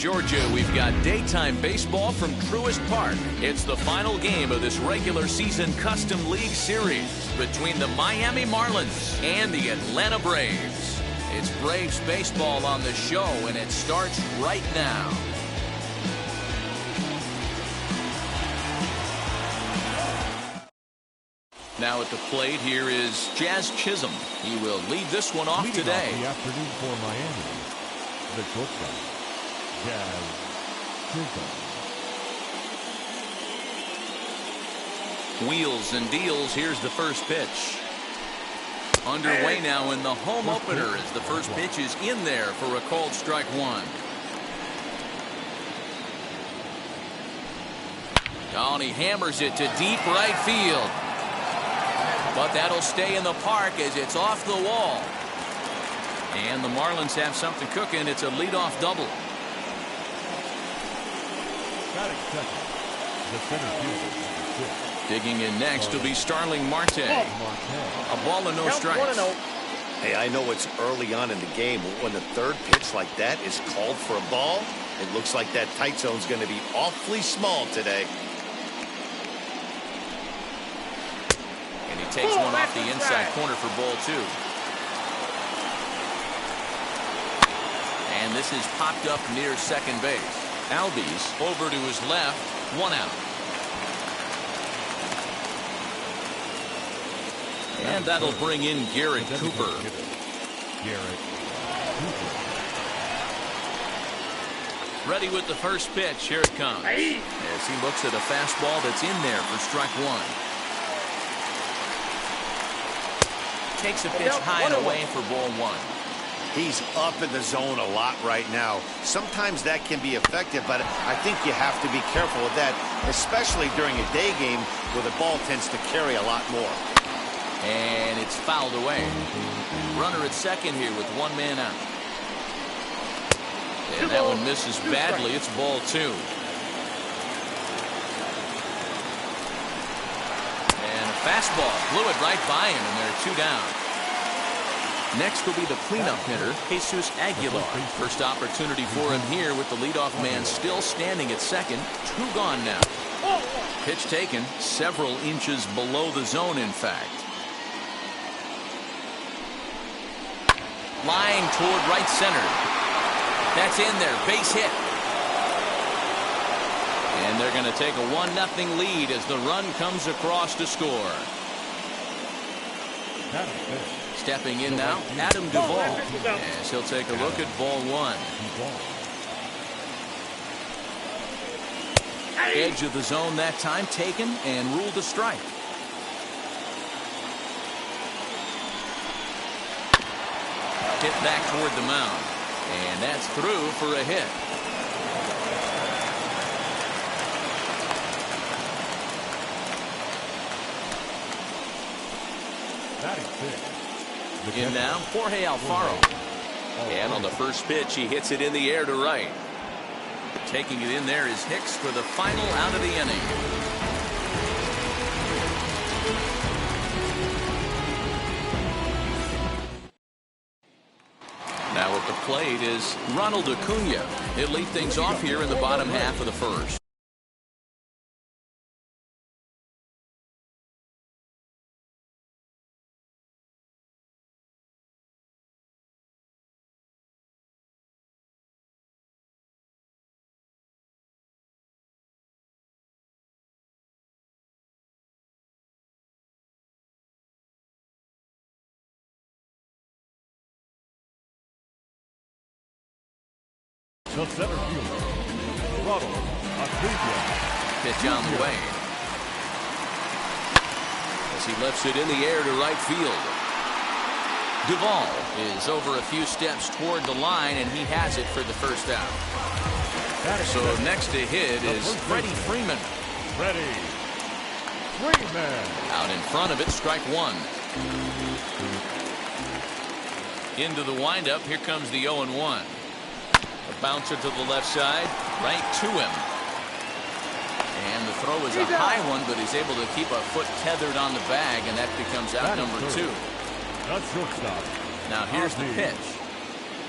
Georgia, we've got daytime baseball from Truist Park. It's the final game of this regular season Custom League Series between the Miami Marlins and the Atlanta Braves. It's Braves baseball on the show, and it starts right now. Now at the plate, here is Jazz Chisholm. He will lead this one off today. The afternoon for Miami, the shortstop, Jazz Chisholm. Wheels and deals. Here's the first pitch. Underway now in the home opener as the first pitch is in there for a called strike one. Oh, and he hammers it to deep right field. But that'll stay in the park as it's off the wall. And the Marlins have something cooking. It's a leadoff double. Digging in next will be Starling Marte. A ball and no strikes. Hey, I know it's early on in the game, but when the third pitch like that is called for a ball, it looks like that tight zone's going to be awfully small today. Takes one off the inside corner for ball two. And this is popped up near second base. Albies over to his left, one out. And that'll bring in Garrett Cooper. Ready with the first pitch. Here it comes. As he looks at a fastball that's in there for strike one. Takes a pitch high and away for ball one. He's up in the zone a lot right now. Sometimes that can be effective, but I think you have to be careful with that, especially during a day game where the ball tends to carry a lot more. And it's fouled away. Runner at second here with one man out. And that one misses badly. It's ball two. Fastball blew it right by him, and they're two down. Next will be the cleanup hitter, Jesus Aguilar. First opportunity for him here with the leadoff man still standing at second. Two gone now. Pitch taken several inches below the zone, in fact. Lying toward right center. That's in there. Base hit. And they're going to take a 1-0 lead as the run comes across to score. Stepping in now, Adam Duvall. As he'll take a look at ball one. Edge of the zone that time taken and ruled a strike. Hit back toward the mound. And that's through for a hit. In now, Jorge Alfaro. And on the first pitch, he hits it in the air to right. Taking it in there is Hicks for the final out of the inning. Now at the plate is Ronald Acuna. He'll lead things off here in the bottom half of the first. The center fielder, Ronald Acuna. Pitch on the way. As he lifts it in the air to right field. Duvall is over a few steps toward the line, and he has it for the first out. So next to hit is Freddie Freeman. Freddie Freeman. Out in front of it, strike one. Into the windup, here comes the 0-1. A bouncer to the left side, right to him. And the throw is a high one, but he's able to keep a foot tethered on the bag, and that becomes out number two. Now here's the pitch.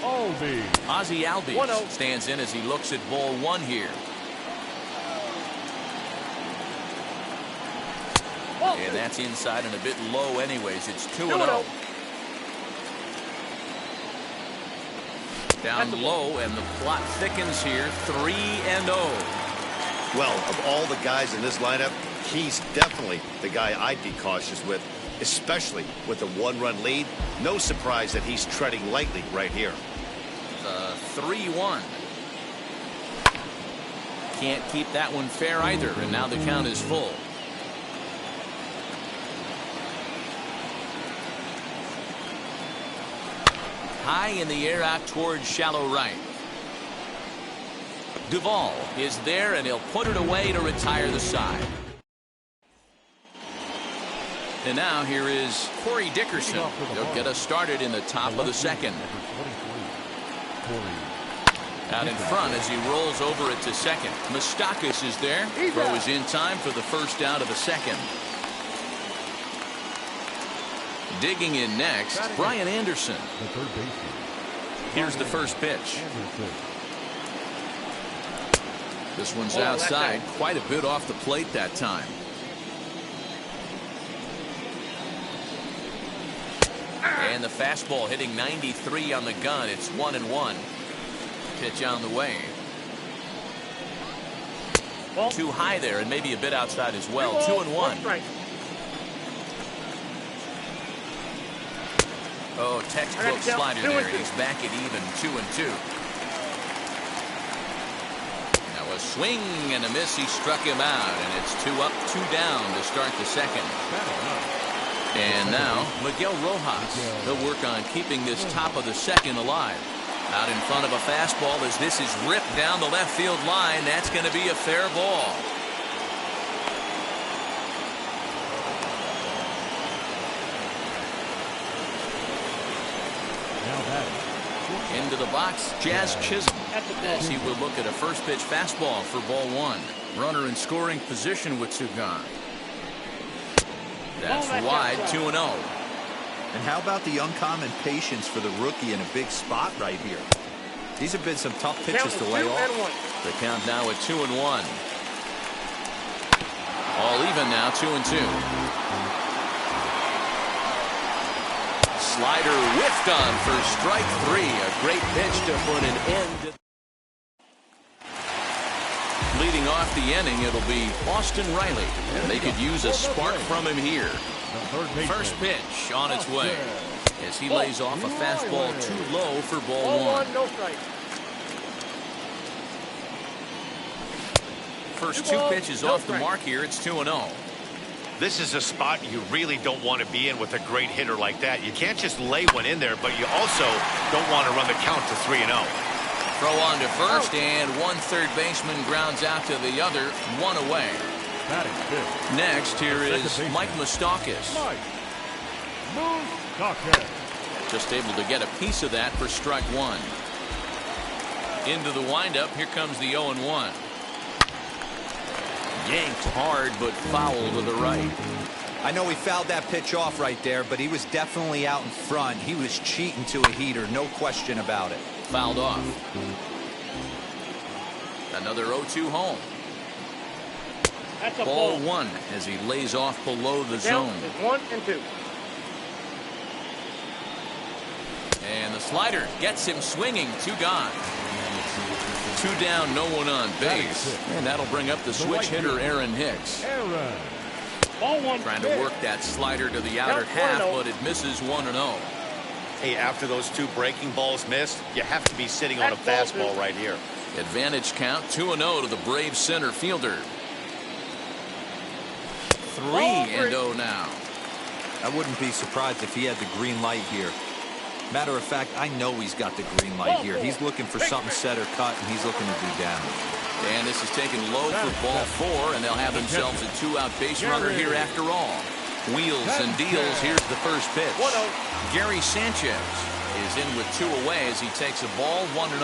Ozzie Albies stands in as he looks at ball one here. And that's inside and a bit low anyways. It's 2-0. Down low, and the plot thickens here. 3-0. Well, of all the guys in this lineup, he's definitely the guy I'd be cautious with, especially with a one-run lead. No surprise that he's treading lightly right here. 3-1. Can't keep that one fair either, and now the count is full. High in the air out towards shallow right. Duvall is there, and he'll put it away to retire the side. And now here is Corey Dickerson. He'll get us started in the top of the second. Out in front as he rolls over it to second. Moustakas is there. Throw is in time for the first out of the second. Digging in next, Brian Anderson. Here's the first pitch. This one's outside, quite a bit off the plate that time. And the fastball hitting 93 on the gun. It's 1-1. Pitch on the way. Too high there, and maybe a bit outside as well. 2-1. Oh, textbook slider there. He's back at even. 2-2. Now a swing and a miss. He struck him out, and it's 2 up, 2 down to start the second. And now Miguel Rojas. He'll work on keeping this top of the second alive. Out in front of a fastball as this is ripped down the left field line. That's going to be a fair ball. Into the box, Jazz Chisholm. As he will look at a first pitch fastball for ball one. Runner in scoring position with Sugan. That's wide, 2-0. And how about the uncommon patience for the rookie in a big spot right here? These have been some tough pitches to lay off. The count now at 2-1. All even now, 2-2. Slider whiffed on for strike 3. A great pitch to put an end. Leading off the inning, it'll be Austin Riley, and they could use a spark from him here. First pitch on its way as he lays off a fastball too low for ball one. First 2 pitches off the mark here. It's 2-0. This is a spot you really don't want to be in with a great hitter like that. You can't just lay one in there, but you also don't want to run the count to 3-0. Throw on to first, and one third baseman grounds out to the other, 1 away. Next, here is Mike Moustakas. Just able to get a piece of that for strike 1. Into the windup, here comes the 0-1. Yanked hard, but foul to the right. I know he fouled that pitch off right there, but he was definitely out in front. He was cheating to a heater, no question about it. Fouled off. Another 0-2 home. Ball 1 as he lays off below the zone. 1-2. And the slider gets him swinging. 2 gone. 2 down, no one on base. And that'll bring up the switch hitter, Aaron Hicks. Trying to work that slider to the outer half, but it misses 1-0. Hey, after those 2 breaking balls missed, you have to be sitting on a fastball right here. Advantage count, 2-0 to the Braves center fielder. 3-0 now. I wouldn't be surprised if he had the green light here. Matter of fact, I know he's got the green light here. He's looking for something set or cut, and he's looking to do damage. And this is taken low for ball 4, and they'll have themselves a 2-out base runner here after all. Wheels and deals. Here's the first pitch. Gary Sanchez is in with 2 away as he takes a ball, 1-0.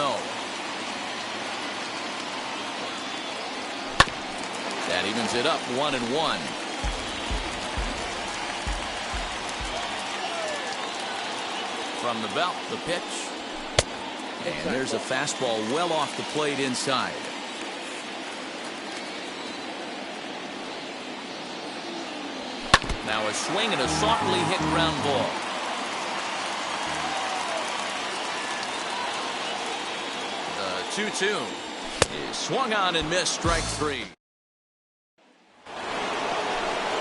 That evens it up, 1-1. From the belt, the pitch. And there's a fastball well off the plate inside. Now a swing and a softly hit ground ball. The 2-2 is swung on and missed, strike three.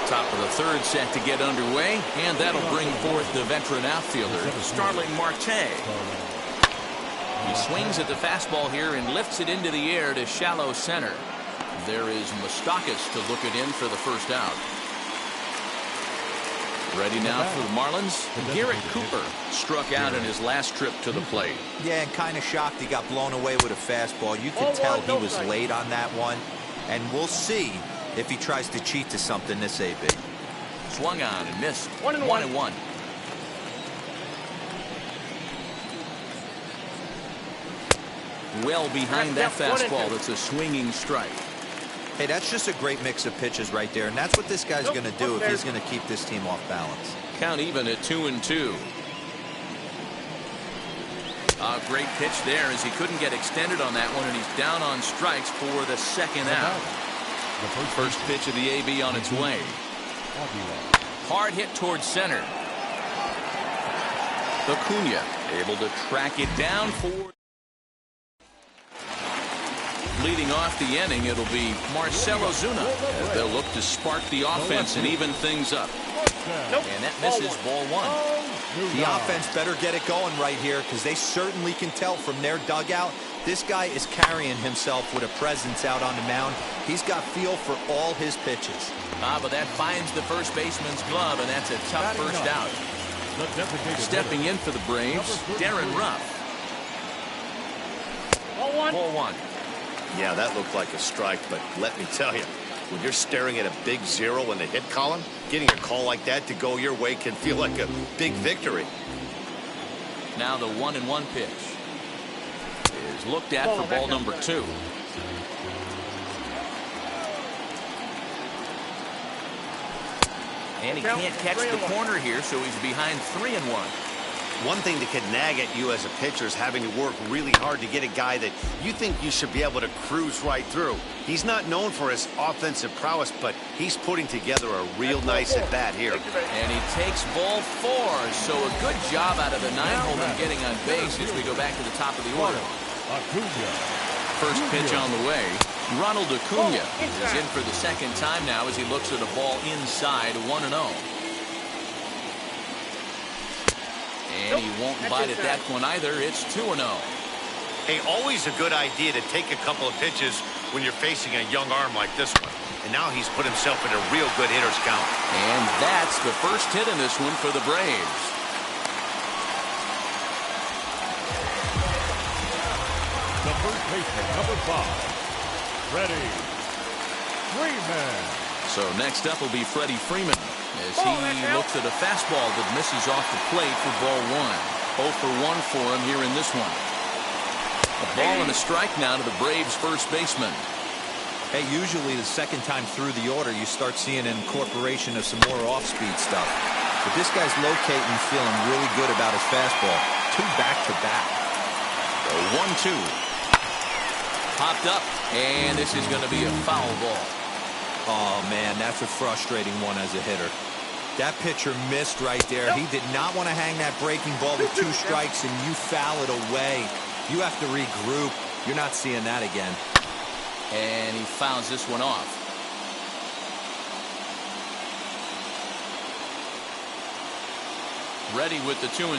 Top of the third set to get underway, and that'll bring forth the veteran outfielder, Starling Marte. He swings at the fastball here and lifts it into the air to shallow center. There is Moustakas to look it in for the first out. Ready now for the Marlins. Garrett Cooper struck out in his last trip to the plate. Yeah, and kind of shocked he got blown away with a fastball. You could tell he was late on that one. And we'll see if he tries to cheat to something this AB. Swung on and missed. 1-1. Well behind that fastball. That's a swinging strike. Hey, that's just a great mix of pitches right there, and that's what this guy's going to do if he's going to keep this team off balance. Count even at 2-2. A great pitch there as he couldn't get extended on that one, and he's down on strikes for the second out. The first pitch of the AB on its way. Hard hit towards center. Acuna able to track it down for. Leading off the inning, it'll be Marcell Ozuna as they'll look to spark the offense and even things up. And that misses ball one. The offense better get it going right here because they certainly can tell from their dugout this guy is carrying himself with a presence out on the mound. He's got feel for all his pitches. But that finds the first baseman's glove, and that's a tough first out. Stepping in for the Braves, Darren Ruff. Ball one. Yeah, that looked like a strike, but let me tell you, when you're staring at a big zero in the hit column, getting a call like that to go your way can feel like a big victory. Now the 1-1 pitch is looked at for ball number 2. And he can't catch the corner here, so he's behind 3-1. One thing that can nag at you as a pitcher is having to work really hard to get a guy that you think you should be able to cruise right through. He's not known for his offensive prowess, but he's putting together a real nice at-bat here. And he takes ball 4, so a good job out of the 9-holer getting on base as we go back to the top of the order. First pitch on the way. Ronald Acuna is in for the second time now as he looks at a ball inside 1-0. And he won't bite at that one either. It's 2-0. Hey, always a good idea to take a couple of pitches when you're facing a young arm like this one. And now he's put himself in a real good hitter's count. And that's the first hit in this one for the Braves. The first baseman, number 5, Freddie Freeman. So next up will be Freddie Freeman as he looks at a fastball that misses off the plate for ball 1. 0 for 1 for him here in this one. A ball and a strike now to the Braves first baseman. Hey, usually the second time through the order you start seeing an incorporation of some more off-speed stuff. But this guy's locating, feeling really good about his fastball. 2 back-to-back. The 1-2. Popped up, and this is going to be a foul ball. Oh, man, that's a frustrating one as a hitter. That pitcher missed right there. He did not want to hang that breaking ball with 2 strikes, and you foul it away. You have to regroup. You're not seeing that again. And he fouls this one off. Ready with the 2-2.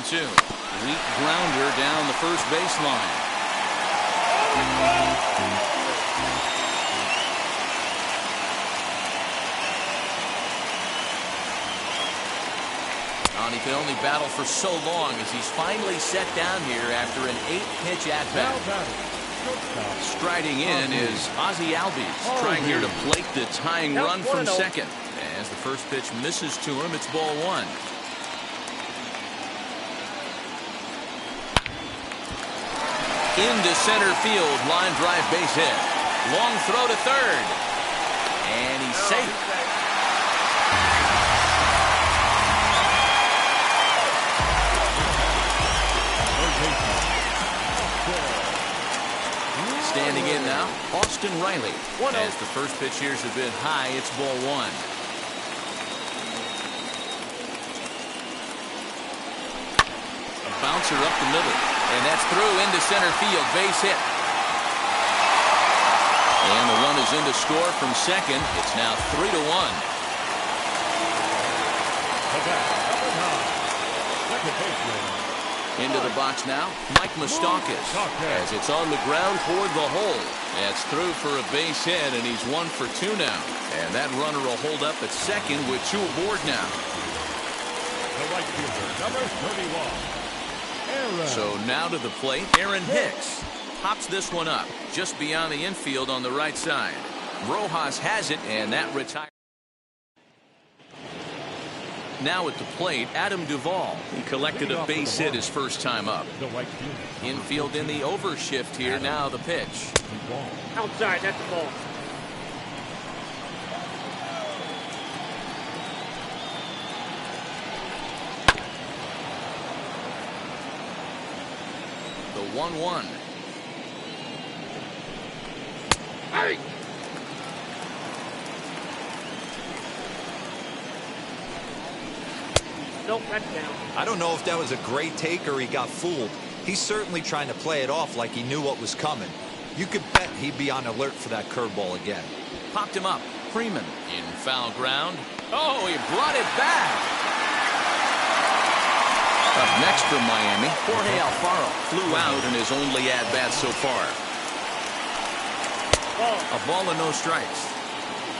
Weak grounder down the first baseline. He can only battle for so long as he's finally set down here after an 8-pitch at-bat. Striding in is Ozzie Albies, trying here to plate the tying run from second. As the first pitch misses to him, it's ball 1. Into center field, line drive base hit. Long throw to third. And he's safe. Standing in now, Austin Riley. As the first pitch here's a bit high, it's ball one. A bouncer up the middle, and that's through into center field. Base hit. And the run is in to score from second. It's now 3-1. Into the box now, Mike Moustakas, as it's on the ground toward the hole. That's through for a base hit, and he's 1 for 2 now. And that runner will hold up at second with 2 aboard now. The right fielder, number 31, Aaron. So now to the plate, Aaron Hicks. Pops this one up, just beyond the infield on the right side. Rojas has it, and that retires. Now at the plate, Adam Duvall. He collected a base hit his first time up. Infield in the overshift here. Now the pitch. Outside, that's the ball. The 1-1. Hey! Nope, that's down. I don't know if that was a great take or he got fooled. He's certainly trying to play it off like he knew what was coming. You could bet he'd be on alert for that curveball again. Popped him up. Freeman in foul ground. Oh, he brought it back. Up next from Miami, Jorge Alfaro flew out in his only at-bat so far. A ball and no strikes.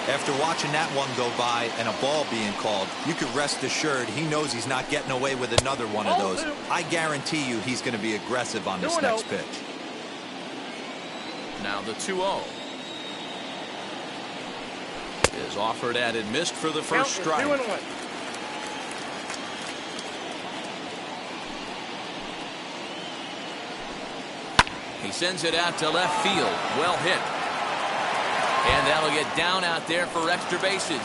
After watching that one go by and a ball being called, you could rest assured he knows he's not getting away with another one of those. I guarantee you he's going to be aggressive on this next pitch. Now the 2-0. Is offered at and missed for the first strike. 2-1. He sends it out to left field. Well hit. And that'll get down out there for extra bases.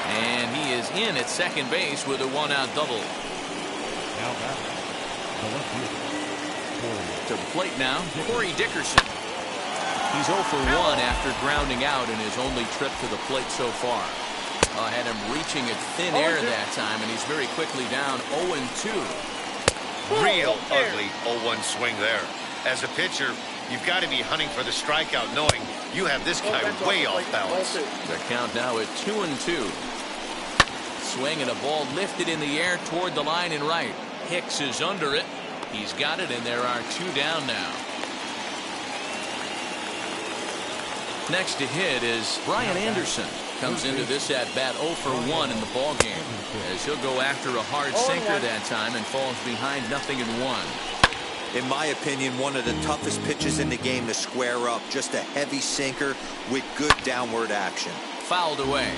And he is in at second base with a 1-out double. Now back. The left fielder. To the plate now, Corey Dickerson. He's 0 for 1 after grounding out in his only trip to the plate so far. Had him reaching at thin air that time, and he's very quickly down 0-2. Real ugly 0-1 swing there. As a pitcher, you've got to be hunting for the strikeout, knowing you have this guy way off balance. The count now at 2-2. Swing and a ball lifted in the air toward the line and right. Hicks is under it. He's got it, and there are 2 down now. Next to hit is Brian Anderson. Comes into this at-bat 0 for 1 in the ballgame, as he'll go after a hard sinker that time and falls behind 0-1. In my opinion, one of the toughest pitches in the game to square up. Just a heavy sinker with good downward action. Fouled away.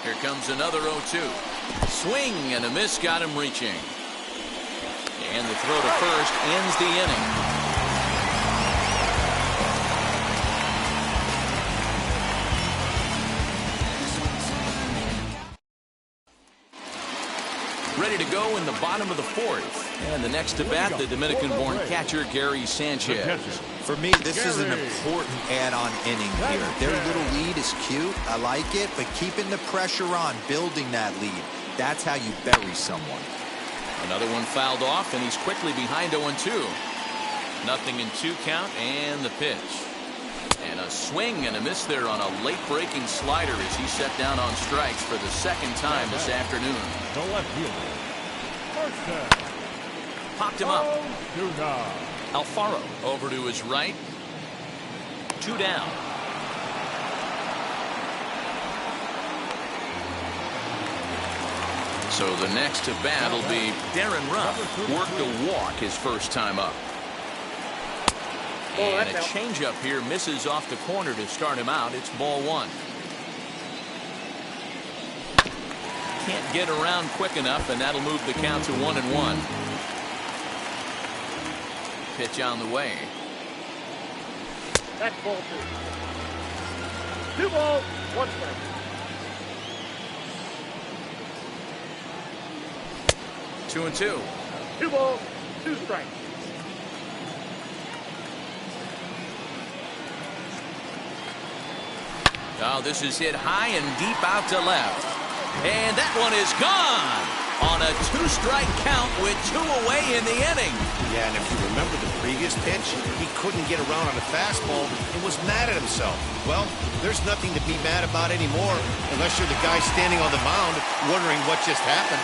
Here comes another 0-2. Swing and a miss got him reaching. And the throw to first ends the inning. Ready to go in the bottom of the 4th. And the next to bat, the Dominican-born catcher, Gary Sanchez. For me, this is an important add-on inning here. Their little lead is cute. I like it. But keeping the pressure on, building that lead, that's how you bury someone. Another one fouled off, and he's quickly behind 0-2. 0-2 count, and the pitch. And a swing and a miss there on a late-breaking slider as he set down on strikes for the second time this afternoon. The left fielder. First down. Popped him up. Oh, Alfaro over to his right. 2 down. So the next to bat will be Darren Ruff. Worked a walk his first time up. And a changeup here misses off the corner to start him out. It's ball 1. Can't get around quick enough, and that'll move the count to 1-1. Pitch on the way. That's ball 2. 2 balls, 1 strike. 2-2. 2 balls, 2 strikes. Oh, this is hit high and deep out to left. And that one is gone on a 2-strike count with 2 away in the inning. Yeah, and if you remember the previous pitch, he couldn't get around on a fastball and was mad at himself. Well, there's nothing to be mad about anymore unless you're the guy standing on the mound wondering what just happened.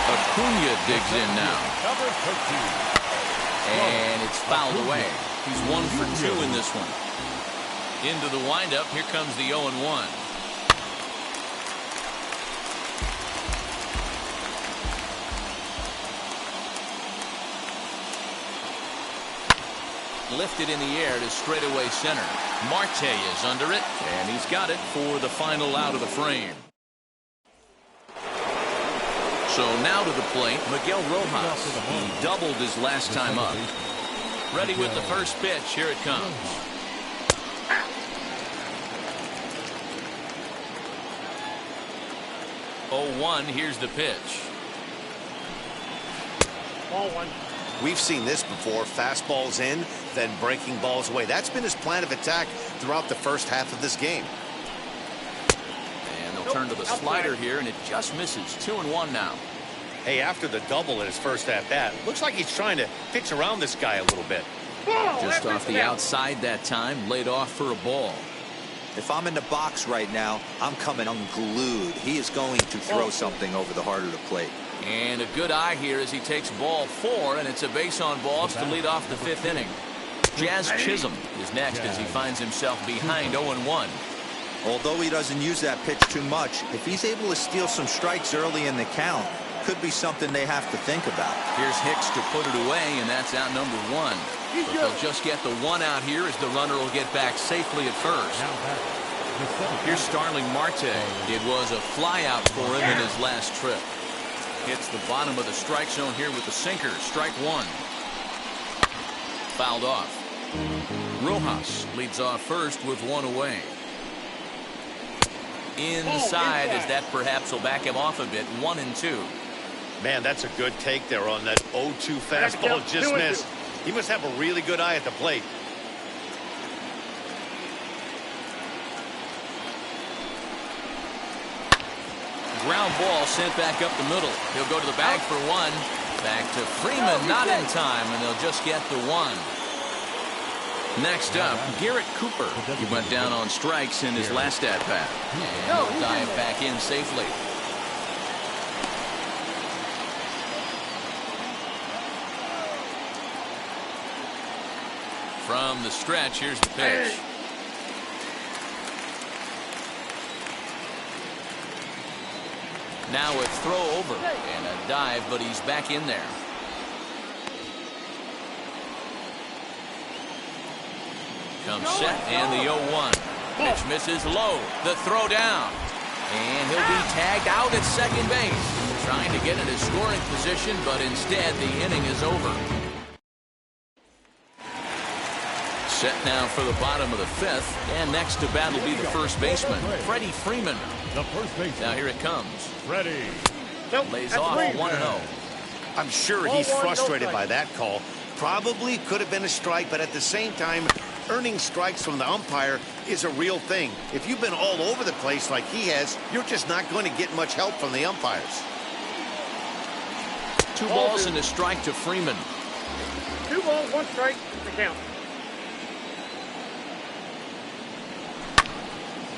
Acuna digs in now. Number 13. And it's fouled away. He's 1 for 2 in this one. Into the windup, here comes the 0-1. Lifted in the air to straightaway center. Marte is under it, and he's got it for the final out of the frame. So now to the plate, Miguel Rojas. He doubled his last time up. Ready with the first pitch. Here it comes. Oh, 1. Here's the pitch. Ball 1. We've seen this before. Fastballs in, then breaking balls away. That's been his plan of attack throughout the first half of this game. And they'll turn to the slider here, and it just misses. 2-1 now. Hey, after the double in his first at-bat, looks like he's trying to pitch around this guy a little bit. Just off the outside that time, laid off for a ball. If I'm in the box right now, I'm coming unglued. He is going to throw something over the heart of the plate. And a good eye here as he takes ball 4, and it's a base on balls to lead off the 5th inning. Jazz Chisholm is next as he finds himself behind 0-1. Although he doesn't use that pitch too much, if he's able to steal some strikes early in the count, could be something they have to think about. Here's Hicks to put it away, and that's out number 1. But they'll just get the 1 out here as the runner will get back safely at first. Here's Starling Marte. It was a flyout for him in his last trip. Hits the bottom of the strike zone here with the sinker. Strike 1. Fouled off. Rojas leads off first with 1 away. Inside as that perhaps will back him off a bit. 1-2. Man, that's a good take there on that 0-2 fastball just missed. He must have a really good eye at the plate. Ground ball sent back up the middle. He'll go to the bag for 1. Back to Freeman, not in time, and they'll just get the 1. Next up, Garrett Cooper. He went down on strikes in his last at-bat. And he'll dive back in safely. From the stretch, here's the pitch. Now a throw over and a dive, but he's back in there. Comes set and the 0-1. Pitch misses low. The throw down. And he'll be tagged out at second base. Trying to get into scoring position, but instead the inning is over. Set now for the bottom of the 5th, and next to bat will be the first baseman, Freddie Freeman. The first baseman. Now here it comes. Ready. Lays off 1-0. I'm sure he's frustrated by that call. Probably could have been a strike, but at the same time, earning strikes from the umpire is a real thing. If you've been all over the place like he has, you're just not going to get much help from the umpires. 2 balls and a strike to Freeman. 2 balls, 1 strike, the count.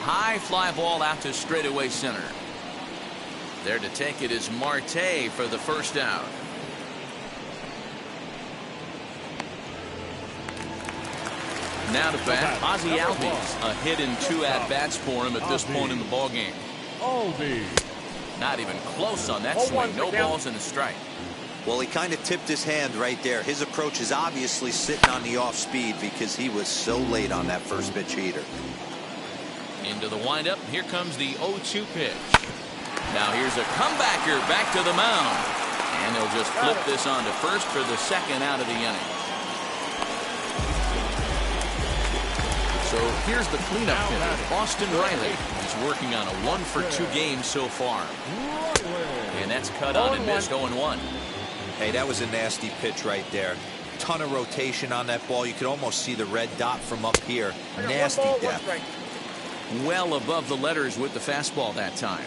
High fly ball out to straightaway center. There to take it is Marte for the first out. Now to bat, Ozzie Albies. A hit in 2 at-bats for him at this point in the ballgame. Not even close on that swing. No balls and a strike. Well, he kind of tipped his hand right there. His approach is obviously sitting on the off speed because he was so late on that first pitch heater. Into the windup. Here comes the 0-2 pitch. Now here's a comebacker back to the mound. And they'll just flip this on to first for the 2nd out of the inning. So here's the cleanup hitter, Austin Riley. He's working on a 1-for-2 game so far. And that's cut on and missed 0-1. Hey, that was a nasty pitch right there. Ton of rotation on that ball. You could almost see the red dot from up here. Nasty depth. well above the letters with the fastball that time.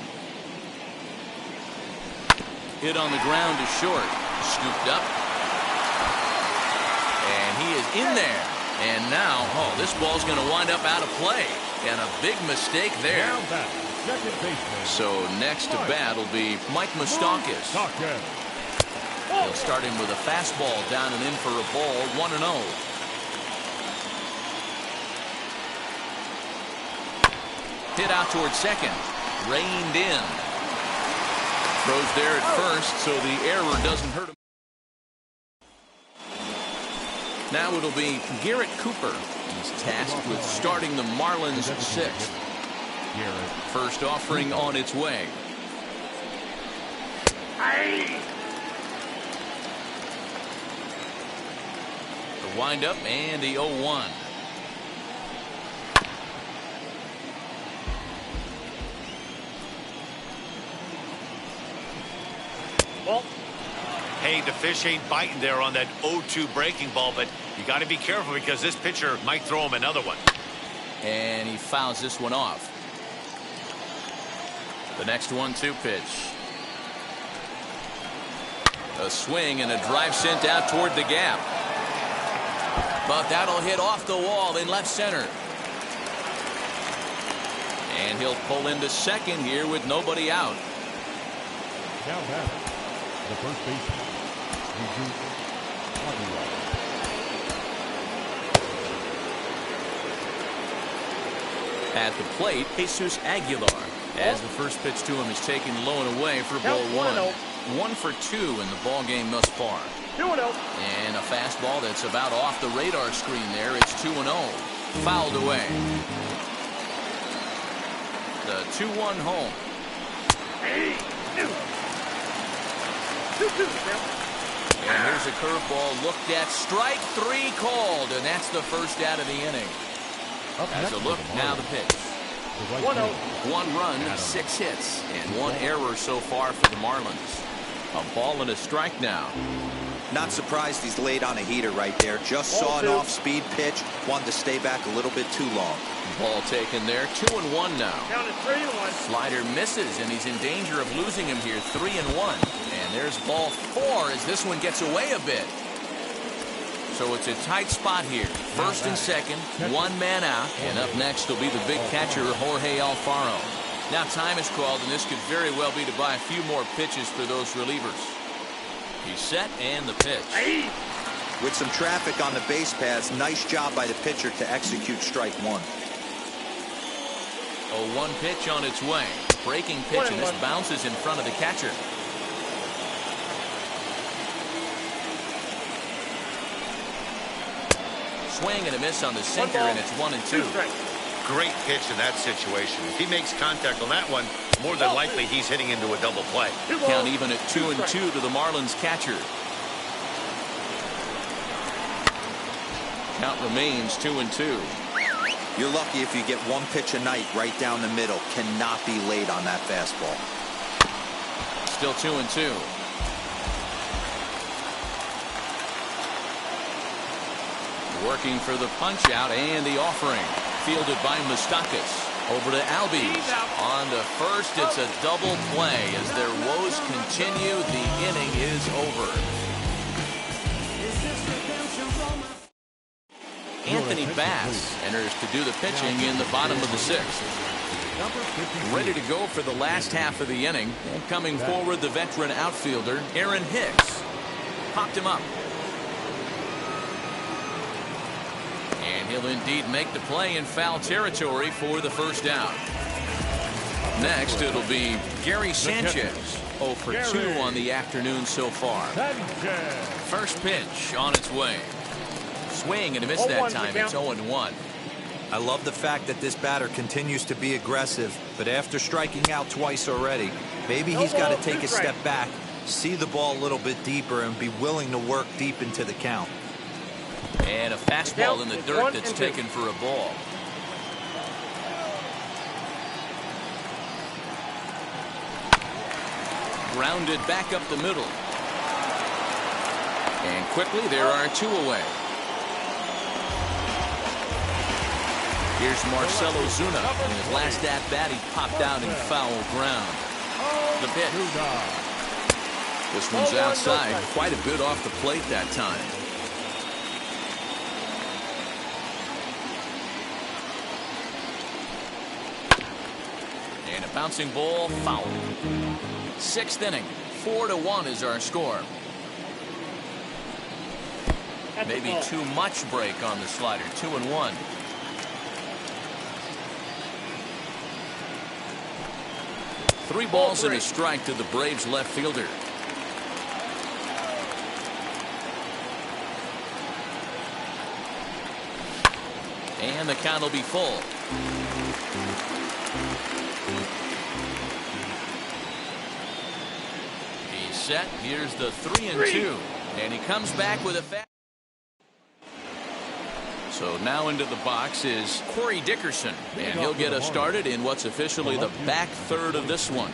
Hit on the ground is short. Scooped up. And he is in there. And now, oh, this ball's going to wind up out of play. And a big mistake there. Now back, second baseman. So next to bat will be Mike Moustakas. He'll start him with a fastball down and in for a ball, 1-0. Hit out towards second. Reined in. Throws there at first, so the error doesn't hurt him. Now it'll be Garrett Cooper. He's tasked with starting the Marlins sixth. First offering on its way. The windup and the 0-1. Ball. Hey, the fish ain't biting there on that 0-2 breaking ball, but you got to be careful because this pitcher might throw him another one. And he fouls this one off. The next 1-2 pitch. A swing and a drive sent out toward the gap. But that'll hit off the wall in left center. And he'll pull into second here with nobody out. Now back, the first baseman. At the plate, Jesus Aguilar, as the first pitch to him is taken low and away for ball one. 1 for 2 in the ball game thus far. 2-0. And a fastball that's about off the radar screen there. It's 2-0. Fouled away. The 2-1 home. 2-2. And here's a curveball looked at. Strike 3 called, and that's the first out of the inning. As a look, now the pitch. 1-0. 1 run, 6 hits, and 1 error so far for the Marlins. A ball and a strike now. Not surprised he's laid on a heater right there. Just saw an off-speed pitch. Wanted to stay back a little bit too long. Ball taken there. 2-1 now. Count is 3-1. Slider misses, and he's in danger of losing him here. 3-1. And there's ball 4 as this one gets away a bit. So it's a tight spot here. First and second, 1 man out. And up next will be the big catcher, Jorge Alfaro. Now time is called, and this could very well be to buy a few more pitches for those relievers. He's set, and the pitch. With some traffic on the base paths, nice job by the pitcher to execute strike 1. 0-1 pitch on its way. Breaking pitch, and this bounces in front of the catcher. Swing and a miss on the sinker, and it's 1-2. Great pitch in that situation. If he makes contact on that one, more than likely he's hitting into a double play. Count even at 2-2 to the Marlins catcher. Count remains 2-2. You're lucky if you get 1 pitch a night right down the middle. Cannot be late on that fastball. Still 2-2. Working for the punch out and the offering. Fielded by Moustakas. Over to Albies. On to first, it's a double play. As their woes continue, the inning is over. Anthony Bass enters to do the pitching in the bottom of the 6th. Ready to go for the last half of the inning. And coming forward, the veteran outfielder, Aaron Hicks. Popped him up. And he'll indeed make the play in foul territory for the first down. Next, it'll be Gary Sanchez. 0 for 2 on the afternoon so far. First pitch on its way. Swing and a miss that time. It's 0-1. I love the fact that this batter continues to be aggressive, but after striking out twice already, maybe he's got to take a step back, see the ball a little bit deeper, and be willing to work deep into the count. And a fastball in the dirt that's taken for a ball. Grounded back up the middle. And quickly there are 2 away. Here's Marcelo Zuna. In his last at-bat, he popped out in foul ground. The pitch. This one's outside. Quite a bit off the plate that time. And a bouncing ball, foul. Sixth inning. 4-1 is our score. Maybe too much break on the slider. 2-1. Three balls and a strike to the Braves left fielder. And the count will be full. He's set. Here's the 3-2. And he comes back with a fast. So now into the box is Corey Dickerson, and he'll get us started in what's officially the back third of this one.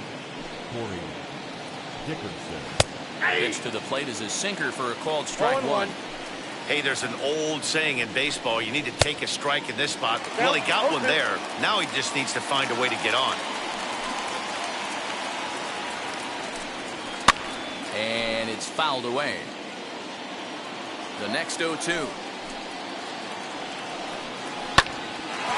Corey Dickerson. Pitch to the plate is a sinker for a called strike one. Hey, there's an old saying in baseball, you need to take a strike in this spot. Well, he got one there. Now he just needs to find a way to get on. And it's fouled away. The next 0-2.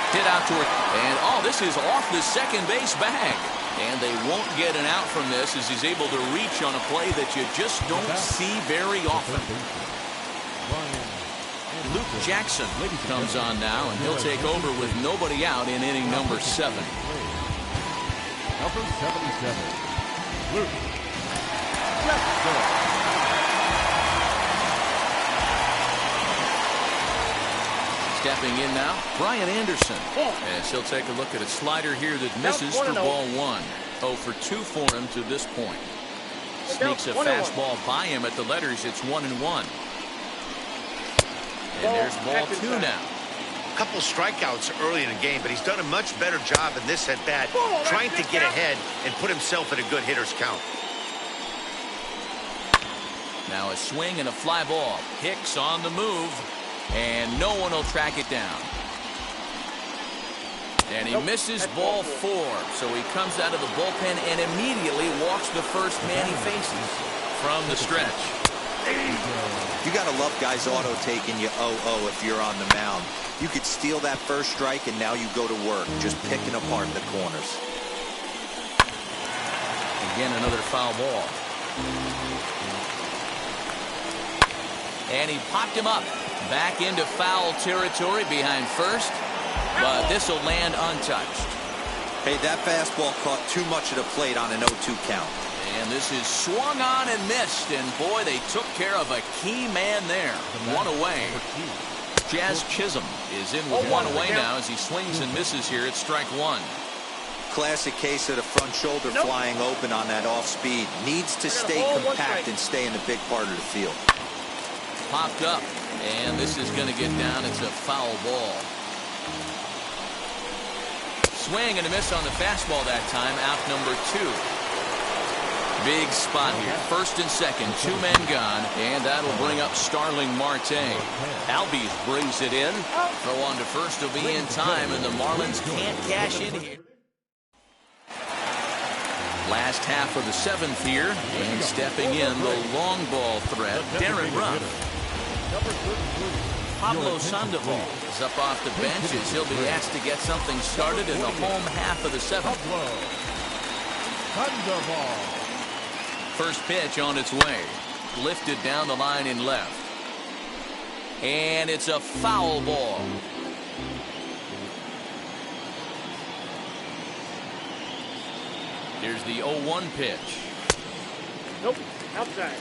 Hit out toward, and this is off the second base bag. And they won't get an out from this as he's able to reach on a play that you just don't see very often. Luke Jackson comes on now, and he'll take over with nobody out in inning number 7. Number 77, Luke Jackson. Stepping in now, Brian Anderson. As he'll take a look at a slider here that misses for ball 1. 0 for 2 for him to this point. Sneaks a fastball by him at the letters. It's 1-1. And there's ball 2 now. A couple strikeouts early in the game, but he's done a much better job in this at bat, trying to get ahead and put himself in a good hitter's count. Now a swing and a fly ball. Hicks on the move. And no one will track it down. And he misses ball 4. So he comes out of the bullpen and immediately walks the first man he faces from the stretch. You got to love guys auto taking you 0-0 if you're on the mound. You could steal that first strike and now you go to work just picking apart the corners. Again, another foul ball. And he popped him up. Back into foul territory behind first, but this will land untouched. Hey, that fastball caught too much of the plate on an 0-2 count. And this is swung on and missed, and boy, they took care of a key man there. One away. Jazz Chisholm is in with one away now as he swings and misses here at strike 1. Classic case of the front shoulder flying open on that off speed. Needs to stay compact and stay in the big part of the field. Popped up. And this is going to get down. It's a foul ball. Swing and a miss on the fastball that time. Out number 2. Big spot here. First and second. 2 men gone. And that'll bring up Starling Marte. Albies brings it in. Throw on to first will be in time. And the Marlins can't cash in here. Last half of the 7th here. And stepping in the long ball threat. Darren Ruff. Pablo Sandoval is up off the bench as he'll be asked to get something started in the home half of the 7th. First pitch on its way. Lifted down the line in left. And it's a foul ball. Here's the 0-1 pitch. Nope, outside.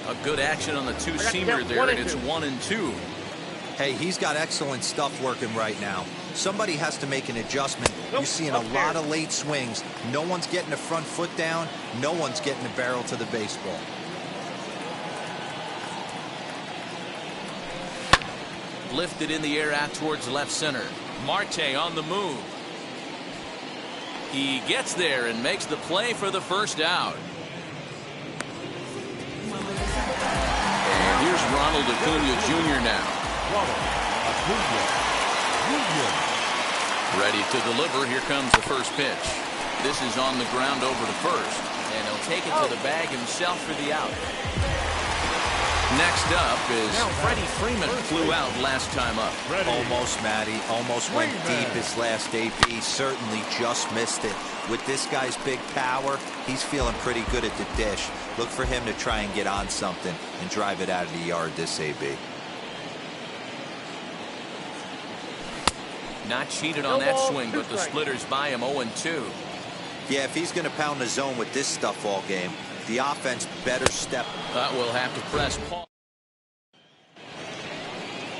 A good action on the two-seamer there, and it's 1-2. Hey, he's got excellent stuff working right now. Somebody has to make an adjustment. You're seeing a lot of late swings. No one's getting the front foot down. No one's getting the barrel to the baseball. Lifted in the air out towards left center. Marte on the move. He gets there and makes the play for the first out. Ronald Acuna Jr. now. Ronald Acuna Jr. Ready to deliver. Here comes the first pitch. This is on the ground over to first. And he'll take it to the bag himself for the out. Next up is Freddie Freeman. Flew out last time up. Almost, Matty. Almost went deep his last AB. Certainly just missed it. With this guy's big power, he's feeling pretty good at the dish. Look for him to try and get on something and drive it out of the yard this AB. Not cheated on that swing, but the splitters by him 0-2. Yeah, if he's going to pound the zone with this stuff all game, the offense better step. We'll have to press Paul.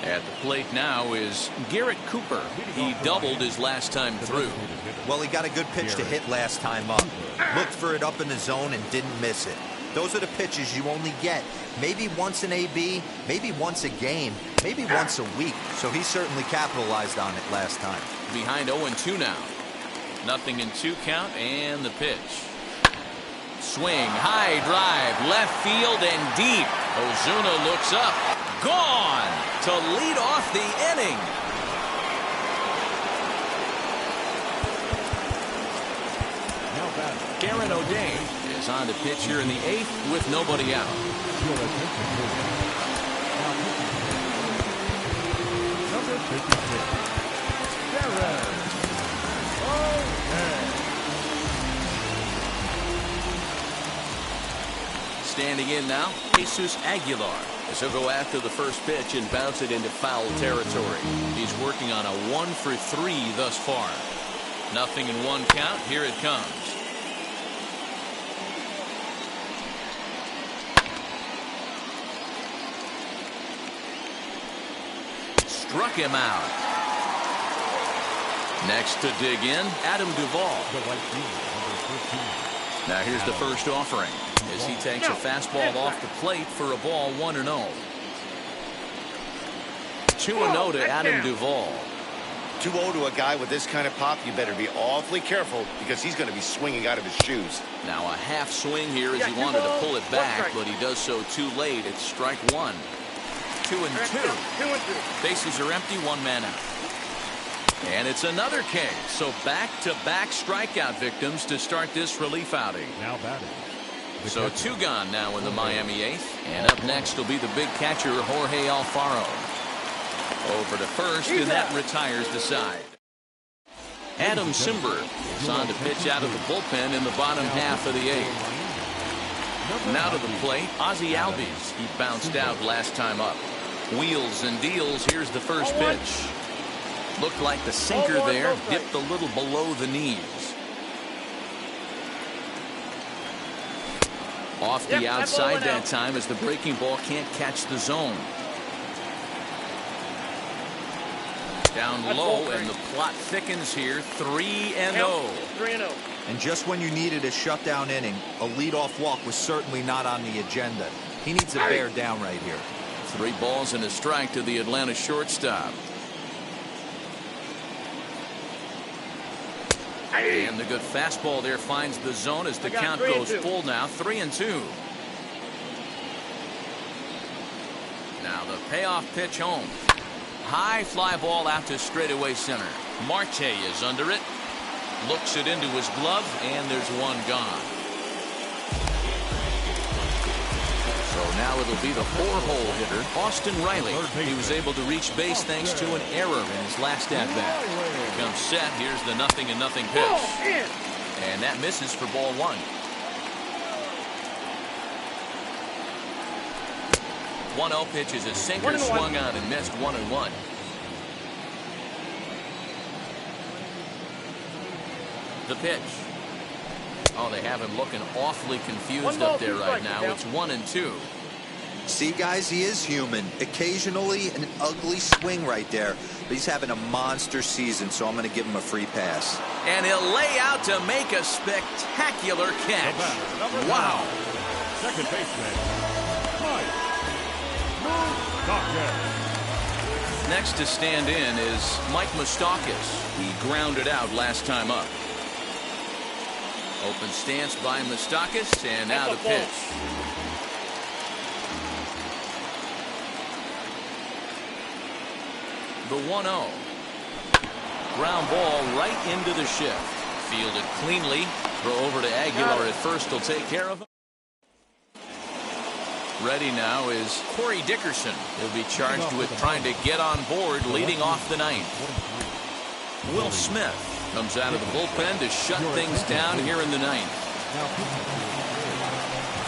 At the plate now is Garrett Cooper. He doubled his last time through. Well, he got a good pitch to hit last time up. Looked for it up in the zone and didn't miss it. Those are the pitches you only get maybe once an AB, maybe once a game, maybe once a week. So he certainly capitalized on it last time. Behind 0-2 now. 0-2 count and the pitch. Swing, high drive, left field and deep. Ozuna looks up. Gone to lead off the inning. Karen O'Day is on the pitch here in the 8th with nobody out. Number 56. Karen O'Day. Standing in now, Jesus Aguilar. As he'll go after the first pitch and bounce it into foul territory. He's working on a 1-for-3 thus far. 0-1 count. Here it comes. Struck him out. Next to dig in, Adam Duvall. Now here's the first offering as he takes a fastball off the plate for a ball 1-0. 2-0 to Adam Duvall. 2-0 to a guy with this kind of pop, you better be awfully careful because he's going to be swinging out of his shoes. Now a half swing here as he wanted to pull it back, but he does so too late. It's strike one. 2-2. Bases are empty, one man out. And it's another K. So back-to-back strikeout victims to start this relief outing. Now batting. So two gone now in the Miami 8th. And up next will be the big catcher, Jorge Alfaro. Over to first, and that retires the side. Adam Simber is on to pitch out of the bullpen in the bottom half of the 8th. Now to the plate, Ozzie Albies. He bounced out last time up. Wheels and deals. Here's the first pitch. Looked like the sinker there, dipped a little below the knees. Off the outside that time as the breaking ball can't catch the zone. Down low, and the plot thickens here. 3-0. 3-0. And just when you needed a shutdown inning, a leadoff walk was certainly not on the agenda. He needs to bear down right here. 3 balls and a strike to the Atlanta shortstop. And the good fastball there finds the zone as the count goes full now. 3-2. Now the payoff pitch home. High fly ball out to straightaway center. Marte is under it. Looks it into his glove, and there's one gone. So now it'll be the 4-hole hitter, Austin Riley. He was able to reach base thanks to an error in his last at-bat. Here comes set. Here's the 0-0 pitch. And that misses for ball 1. 1-0 pitch is a sinker, swung on and missed. 1-1. The pitch. Oh, they have him looking awfully confused up there right now. It's 1-2. See, guys, he is human. Occasionally an ugly swing right there, but he's having a monster season, so I'm going to give him a free pass. And he'll lay out to make a spectacular catch. Wow. Second baseman, Mike Moustakas. Next to stand in is Mike Moustakas. He grounded out last time up. Open stance by Moustakas, and now the pitch. The 1-0. Ground ball right into the shift. Fielded cleanly. Throw over to Aguilar at first. He'll take care of it. Ready now is Corey Dickerson. He'll be charged with trying to get on board leading off the ninth. Will Smith comes out of the bullpen to shut things down here in the ninth.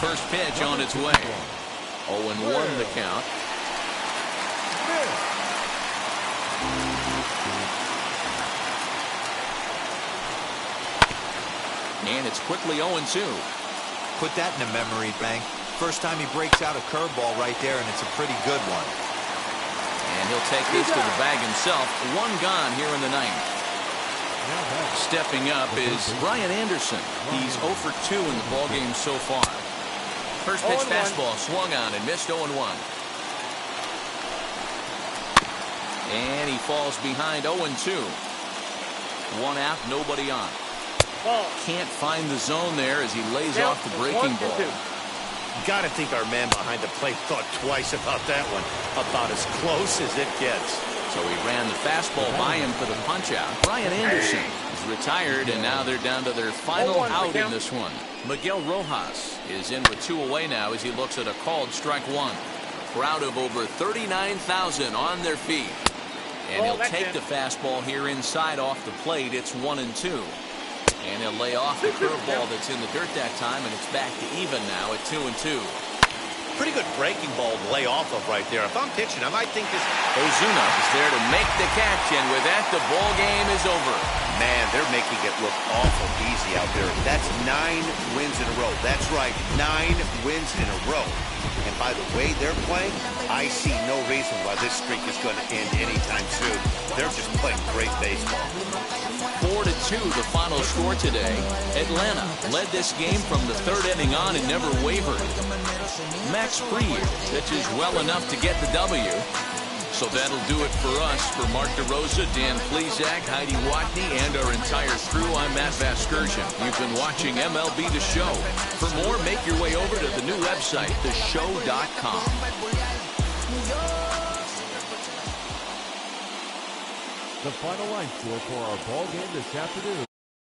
First pitch on its way. 0-1 the count. And it's quickly 0-2. Put that in a memory bank. First time he breaks out a curveball right there, and it's a pretty good one. And he'll take this to the bag himself. One gone here in the ninth. Stepping up is Brian Anderson. He's 0 for 2 in the ballgame so far. First pitch fastball swung on and missed 0-1. And he falls behind 0-2. One out, nobody on. Can't find the zone there as he lays off the breaking ball. Got to think our man behind the plate thought twice about that one. About as close as it gets. So he ran the fastball by him for the punch out. Brian Anderson is retired, and now they're down to their final out in this one. Miguel Rojas is in with 2 away now as he looks at a called strike one. A crowd of over 39,000 on their feet. And he'll take the fastball here inside off the plate. It's 1-2. And he'll lay off the curveball that's in the dirt that time, and it's back to even now at 2-2. Pretty good breaking ball to lay off of right there. If I'm pitching, I might think this. Ozuna is there to make the catch, and with that, the ball game is over. Man, they're making it look awful easy out there. That's 9 wins in a row. That's right, 9 wins in a row. And by the way they're playing, I see no reason why this streak is going to end anytime soon. They're just playing great baseball. 4-2 the final score today. Atlanta led this game from the 3rd inning on and never wavered. Max Fried pitches well enough to get the W. So that'll do it for us. For Mark DeRosa, Dan Plesac, Heidi Watney, and our entire crew, I'm Matt Vasgersian. You've been watching MLB The Show. For more, make your way over to the new website, theshow.com. The final line score for our ball game this afternoon.